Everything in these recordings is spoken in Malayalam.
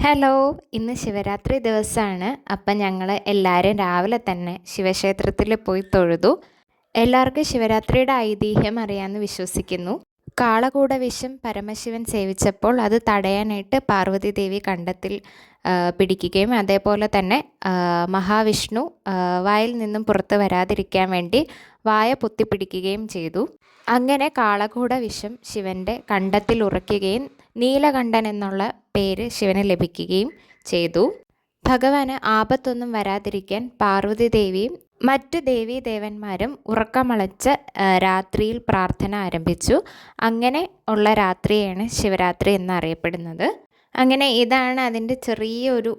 ഹലോ, ഇന്ന് ശിവരാത്രി ദിവസമാണ്. അപ്പം ഞങ്ങൾ എല്ലാവരും രാവിലെ തന്നെ ശിവക്ഷേത്രത്തിൽ പോയി തൊഴുതു. എല്ലാവർക്കും ശിവരാത്രിയുടെ ഐതിഹ്യം അറിയാമെന്ന് വിശ്വസിക്കുന്നു. കാളകൂട വിഷം പരമശിവൻ സേവിച്ചപ്പോൾ അത് തടയാനായിട്ട് പാർവതി ദേവി കണ്ടത്തിൽ പിടിക്കുകയും അതേപോലെ തന്നെ മഹാവിഷ്ണു വായിൽ നിന്നും പുറത്ത് വരാതിരിക്കാൻ വേണ്ടി വായ പൊത്തിപ്പിടിക്കുകയും ചെയ്തു. അങ്ങനെ കാളകൂട വിഷം ശിവൻ്റെ കണ്ടത്തിൽ ഉറയ്ക്കുകയും നീലകണ്ഠൻ എന്നുള്ള പേര് ശിവന് ലഭിക്കുകയും ചെയ്തു. ഭഗവാന് ആപത്തൊന്നും വരാതിരിക്കാൻ പാർവതി ദേവിയും മറ്റ് ദേവീദേവന്മാരും ഉറക്കമളച്ച് രാത്രിയിൽ പ്രാർത്ഥന ആരംഭിച്ചു. അങ്ങനെ ഉള്ള രാത്രിയാണ് ശിവരാത്രി എന്നറിയപ്പെടുന്നത്. അങ്ങനെ ഇതാണ് അതിൻ്റെ ചെറിയൊരു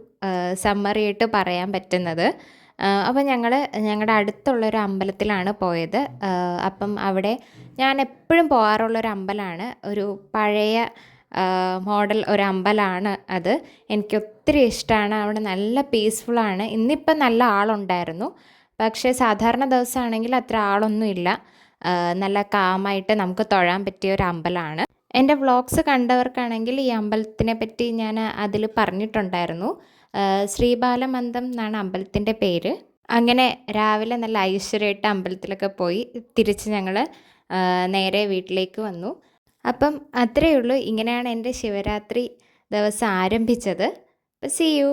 സമ്മറിയായിട്ട് പറയാൻ പറ്റുന്നത്. അപ്പം ഞങ്ങളുടെ അടുത്തുള്ളൊരു അമ്പലത്തിലാണ് പോയത്. അപ്പം അവിടെ ഞാൻ എപ്പോഴും പോകാറുള്ളൊരു അമ്പലമാണ്. ഒരു പഴയ മോഡൽ ഒരു അമ്പലമാണ് അത്. എനിക്ക് ഒത്തിരി ഇഷ്ടമാണ്. അവിടെ നല്ല പീസ്ഫുള്ളാണ്. ഇന്നിപ്പം നല്ല ആളുണ്ടായിരുന്നു. പക്ഷേ സാധാരണ ദിവസമാണെങ്കിൽ അത്ര ആളൊന്നും ഇല്ല. നല്ല കാമായിട്ട് നമുക്ക് തൊഴാൻ പറ്റിയ ഒരു അമ്പലമാണ്. എൻ്റെ വ്ളോഗ്സ് കണ്ടവർക്കാണെങ്കിൽ ഈ അമ്പലത്തിനെ പറ്റി ഞാൻ അതിൽ പറഞ്ഞിട്ടുണ്ടായിരുന്നു. ശ്രീബാലമന്ദം എന്നാണ് അമ്പലത്തിൻ്റെ പേര്. അങ്ങനെ രാവിലെ നല്ല ഐശ്വര്യമായിട്ട് അമ്പലത്തിലൊക്കെ പോയി തിരിച്ച് ഞങ്ങൾ നേരെ വീട്ടിലേക്ക് വന്നു. അപ്പം അത്രയേ ഉള്ളൂ. ഇങ്ങനെയാണ് എൻ്റെ ശിവരാത്രി ദിവസം ആരംഭിച്ചത്. അപ്പോൾ സീ യു.